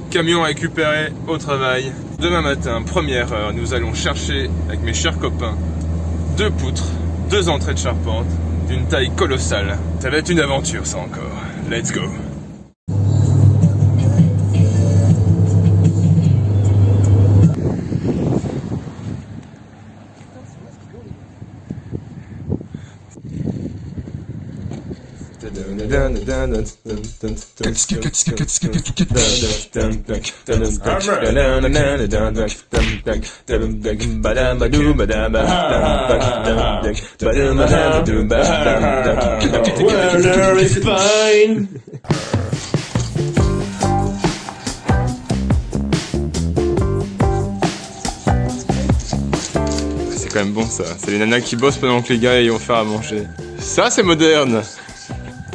Camion récupéré au travail. Demain matin, première heure, nous allons chercher avec mes chers copains 2 poutres, 2 entrées de charpente d'une taille colossale. Ça va être une aventure ça encore. Let's go. C'est quand même bon ça, c'est les nanas qui bossent pendant que les gars y vont faire à manger. Ça c'est moderne.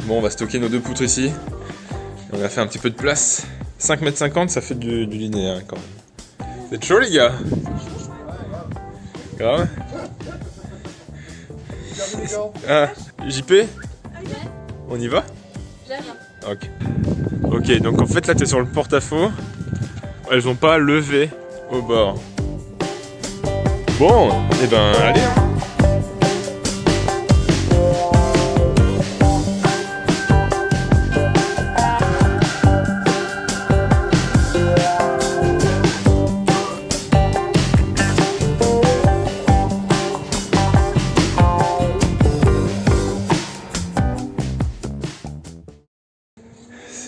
Bon, on va stocker nos 2 poutres ici. On va faire un petit peu de place. 5,50 m, ça fait du linéaire quand même. Vous êtes chaud les gars? Grave. Ah, JP? On y va? Ok. Ok, donc en fait là t'es sur le porte-à-faux. Elles ont pas levé au bord. Bon, et ben allez hein.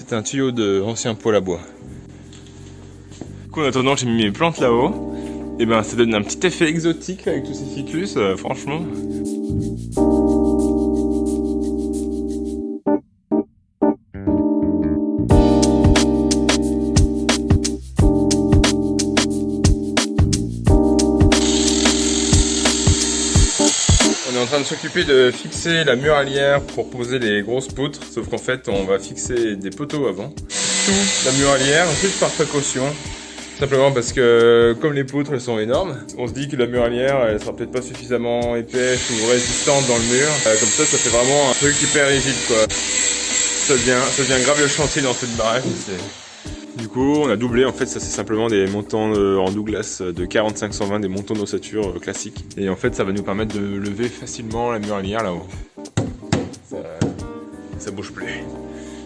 C'est un tuyau de ancien poêle à bois. Du coup en attendant j'ai mis mes plantes là-haut. Et ben ça donne un petit effet exotique avec tous ces ficus, franchement. On est en train de s'occuper de fixer la muralière pour poser les grosses poutres, sauf qu'en fait on va fixer des poteaux avant. Tout la muralière, juste par précaution, simplement parce que comme les poutres elles sont énormes, on se dit que la muralière elle sera peut-être pas suffisamment épaisse ou résistante dans le mur, comme ça fait vraiment un truc hyper rigide quoi. Ça devient grave le chantier dans cette baraque. Du coup, on a doublé, en fait, ça c'est simplement des montants en Douglas de 45-120, des montants d'ossature classiques. Et en fait, ça va nous permettre de lever facilement la muralière là-haut. Ça bouge plus.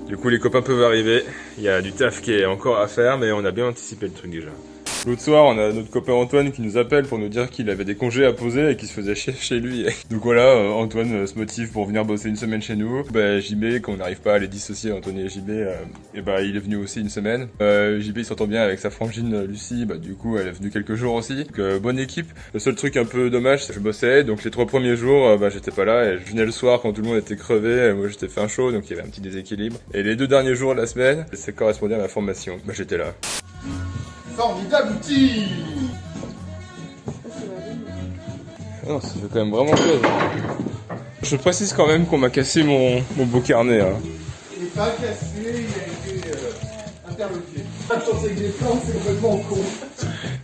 Du coup, les copains peuvent arriver. Il y a du taf qui est encore à faire, mais on a bien anticipé le truc déjà. L'autre soir, on a notre copain Antoine qui nous appelle pour nous dire qu'il avait des congés à poser et qu'il se faisait chier chez lui. Donc voilà, Antoine se motive pour venir bosser une semaine chez nous. JB, qu'on n'arrive pas à les dissocier, Antoine et JB, il est venu aussi une semaine. JB il s'entend bien avec sa frangine Lucie, du coup elle est venue quelques jours aussi. Donc bonne équipe. Le seul truc un peu dommage, c'est que je bossais, donc les 3 premiers jours, j'étais pas là et je venais le soir quand tout le monde était crevé, et moi j'étais faim chaud, donc il y avait un petit déséquilibre. Et les 2 derniers jours de la semaine, ça correspondait à ma formation. J'étais là. Formidable outil! Non, ça fait quand même vraiment plaisir. Je précise quand même qu'on m'a cassé mon beau carnet. Hein. Il n'est pas cassé, il a été interloqué. Pas de chance avec les plantes, c'est complètement con.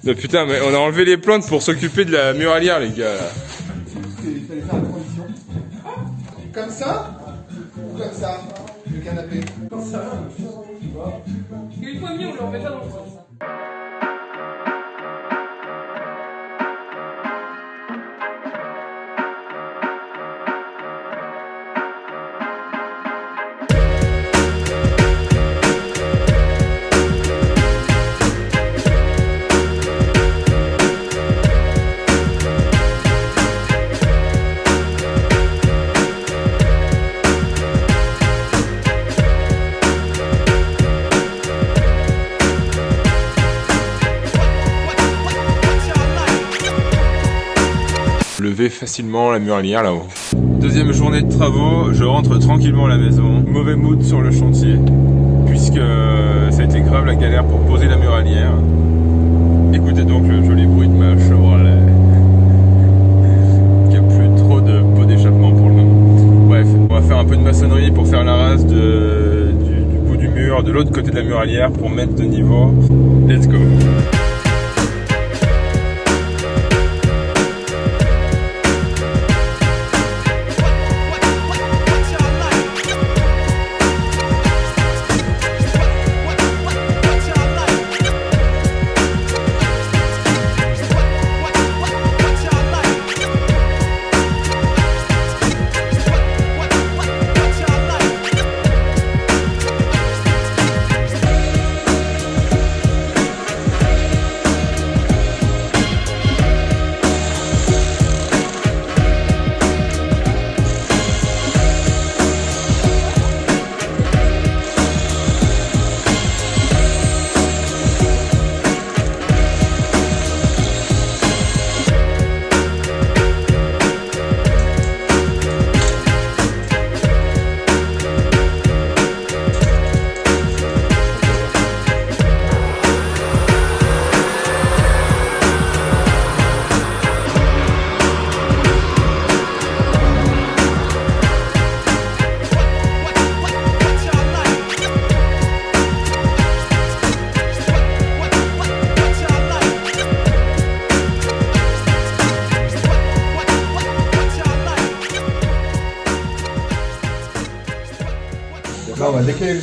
Non, putain, mais on a enlevé les plantes pour s'occuper de la muralière, les gars. Il fallait faire la transition. Comme ça? Ou comme ça? Le canapé. Comme ça. Une fois mis, on le remet pas dans le sens. Lever facilement la muralière là-haut. Deuxième journée de travaux, je rentre tranquillement à la maison. Mauvais mood sur le chantier, puisque ça a été grave la galère pour poser la muralière. Écoutez donc le joli bruit de ma Chevrolet. Il n'y a plus trop de pot d'échappement pour le moment. Bref, on va faire un peu de maçonnerie pour faire la rase du bout du mur, de l'autre côté de la muralière pour mettre de niveau. Let's go!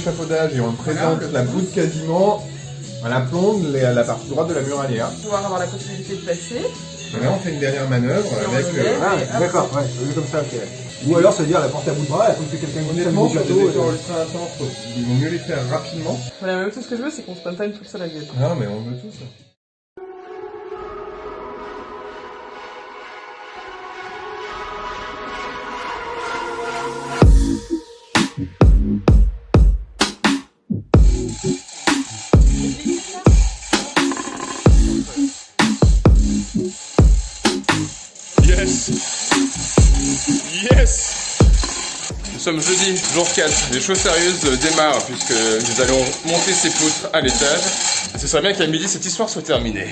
l'échafaudage et on présente la voûte quasiment à la plombe, la partie droite de la muraille. Pouvoir avoir la possibilité de passer. Là, on fait une dernière manœuvre avec... Ah, d'accord, ouais, vu comme ça, ok. Ou alors se dire la porte à bout de bras, comme que quelqu'un Honnêtement, sur des efforts ultra intenses, il vaut mieux les faire rapidement. Voilà, mais tout ce que je veux, c'est qu'on se prenne pas une toute seule à gueule. Non, mais on veut tout ça. Yes! Yes! Nous sommes jeudi, jour 4. Les choses sérieuses démarrent puisque nous allons monter ces poutres à l'étage. Ce serait bien qu'à midi cette histoire soit terminée.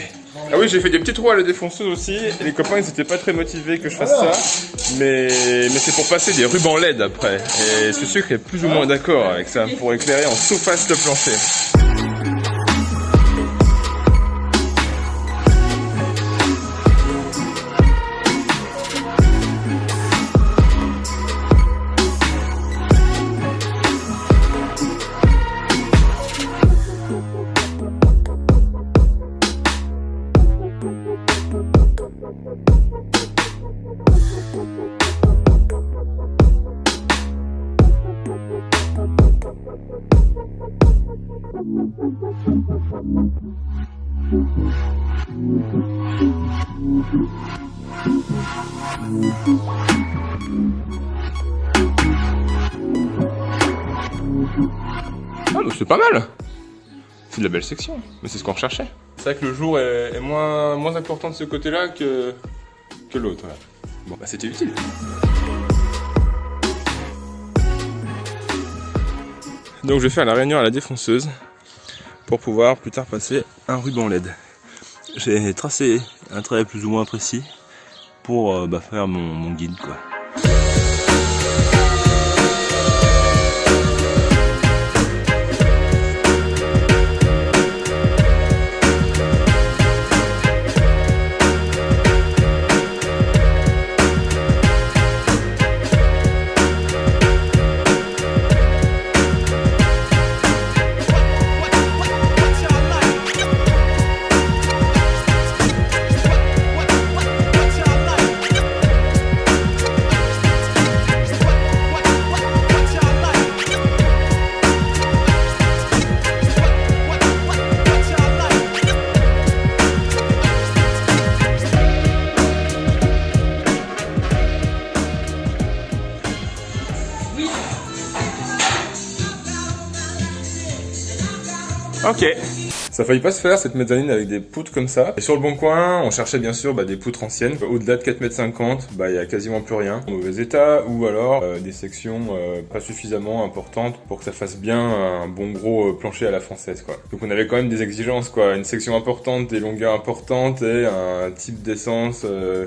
Ah oui, j'ai fait des petits trous à la défonceuse aussi. Les copains ils n'étaient pas très motivés que je fasse ça. Mais c'est pour passer des rubans LED après. Et ce sucre est plus ou moins d'accord avec ça pour éclairer en surface le plancher. Ah, donc c'est pas mal. C'est de la belle section, mais c'est ce qu'on recherchait. C'est vrai que le jour est moins important de ce côté-là que l'autre. Voilà. Bon, bah c'était utile. Donc je vais faire la réunion à la défonceuse pour pouvoir plus tard passer un ruban LED. J'ai tracé un trait plus ou moins précis pour faire mon guide, quoi. Ok. Ça a failli pas se faire cette mezzanine avec des poutres comme ça. Et sur le bon coin, on cherchait bien sûr des poutres anciennes. Au-delà de 4,50 m, il y a quasiment plus rien en mauvais état, ou alors des sections pas suffisamment importantes pour que ça fasse bien un bon gros plancher à la française, quoi. Donc on avait quand même des exigences, quoi. Une section importante, des longueurs importantes et un type d'essence.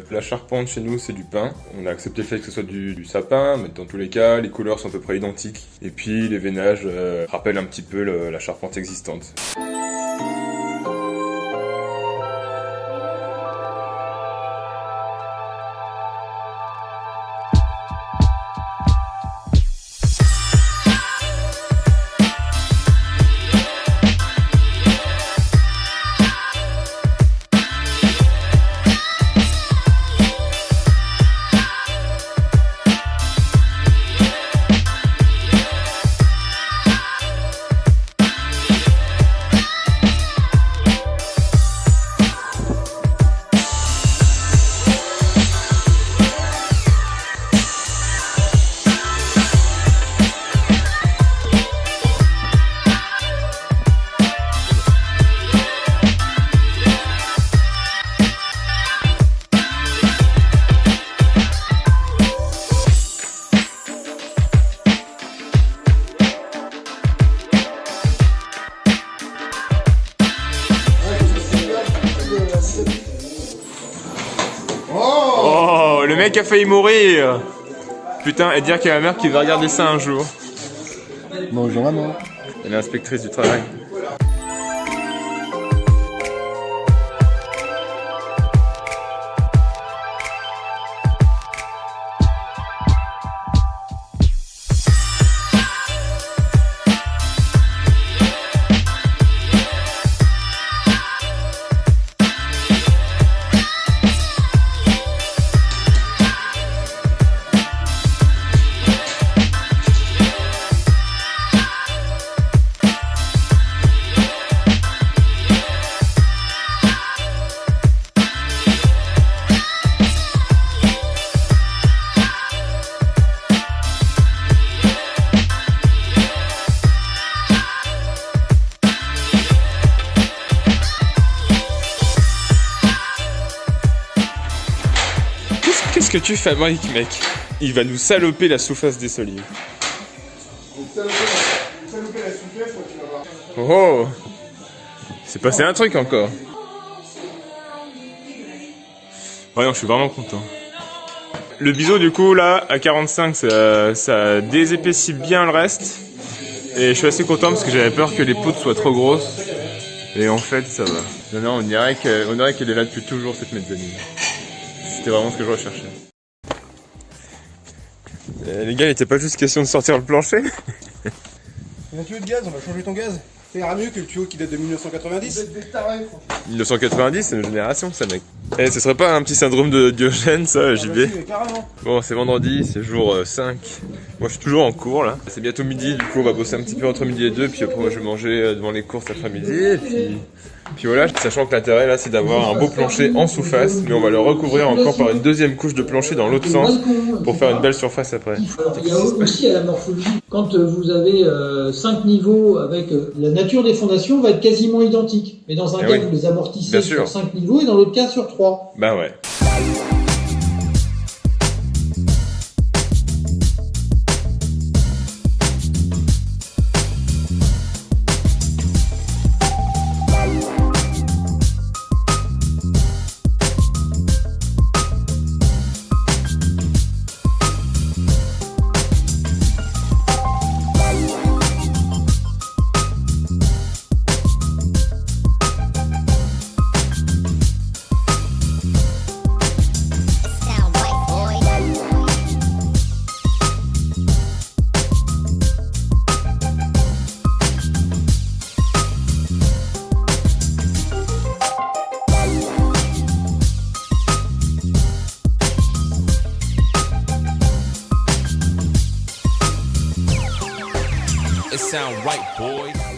La charpente chez nous, c'est du pin. On a accepté le fait que ce soit du sapin, mais dans tous les cas, les couleurs sont à peu près identiques. Et puis les veinages rappellent un petit peu la charpente existante. Oh, le mec a failli mourir. Putain, et dire qu'il y a ma mère qui va regarder ça un jour. Bonjour maman. Elle est inspectrice du travail. que tu fabriques, mec? Il va nous saloper la sous-face des solives. Saloper la soufflette, tu vas voir. Oh! C'est passé un truc encore. Ouais, non, je suis vraiment content. Le biseau, du coup, là, à 45, ça désépaissit bien le reste. Et je suis assez content parce que j'avais peur que les poutres soient trop grosses. Et en fait, ça va. Non, on dirait qu'elle est là depuis toujours, cette mezzanine. C'était vraiment ce que je recherchais. Les gars, il était pas juste question de sortir le plancher? Il y a un tuyau de gaz, on va changer ton gaz. Ça ira mieux que le tuyau qui date de 1990. 1990, c'est une génération, ça, mec. Eh, ce serait pas un petit syndrome de Diogène, ça, JB? Carrément. Bon, c'est vendredi, c'est jour 5. Moi, je suis toujours en cours, là. C'est bientôt midi, du coup, on va bosser un petit peu entre midi et 2, puis après, moi, je vais manger devant les courses après-midi, et puis voilà, sachant que l'intérêt, là, c'est d'avoir un beau plancher en sous-face, mais on va le recouvrir encore par une deuxième couche de plancher dans l'autre sens, pour faire une belle surface après. Alors, il y a aussi à la morphologie, quand vous avez 5 niveaux avec la nature des fondations va être quasiment identique. Mais dans un cas, vous les amortissez sur 5 niveaux et dans l'autre cas sur 3. Bah ouais.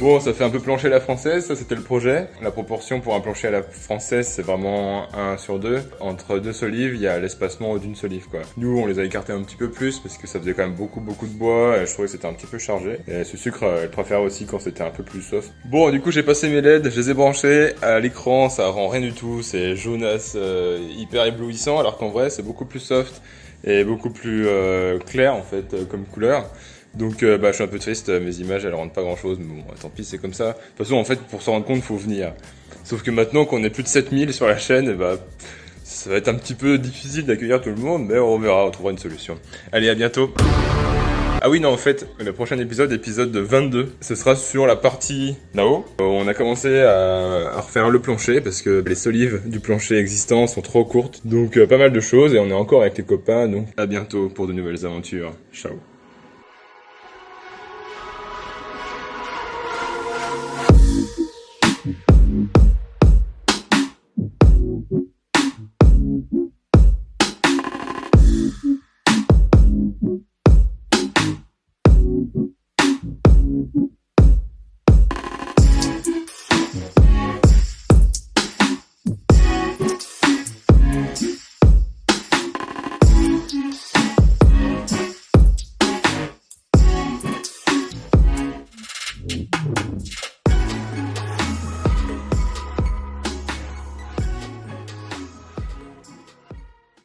Bon, ça fait un peu plancher à la française, ça c'était le projet. La proportion pour un plancher à la française, c'est vraiment 1/2. Entre 2 solives, il y a l'espacement d'une solive, quoi. Nous, on les a écartés un petit peu plus parce que ça faisait quand même beaucoup de bois et je trouvais que c'était un petit peu chargé. Et ce sucre, elle préfère aussi quand c'était un peu plus soft. Bon, du coup, j'ai passé mes LED, je les ai branchés. À l'écran, ça rend rien du tout, c'est jaunasse, hyper éblouissant, alors qu'en vrai, c'est beaucoup plus soft et beaucoup plus clair, en fait, comme couleur. Donc je suis un peu triste, mes images elles rendent pas grand chose, mais bon tant pis, c'est comme ça. De toute façon en fait pour s'en rendre compte faut venir. Sauf que maintenant qu'on est plus de 7000 sur la chaîne, ça va être un petit peu difficile d'accueillir tout le monde, mais on verra, on trouvera une solution. Allez, à bientôt. Ah oui non, en fait le prochain épisode 22, ce sera sur la partie là-haut. On a commencé à refaire le plancher parce que les solives du plancher existant sont trop courtes. Donc pas mal de choses et on est encore avec les copains, donc à bientôt pour de nouvelles aventures. Ciao.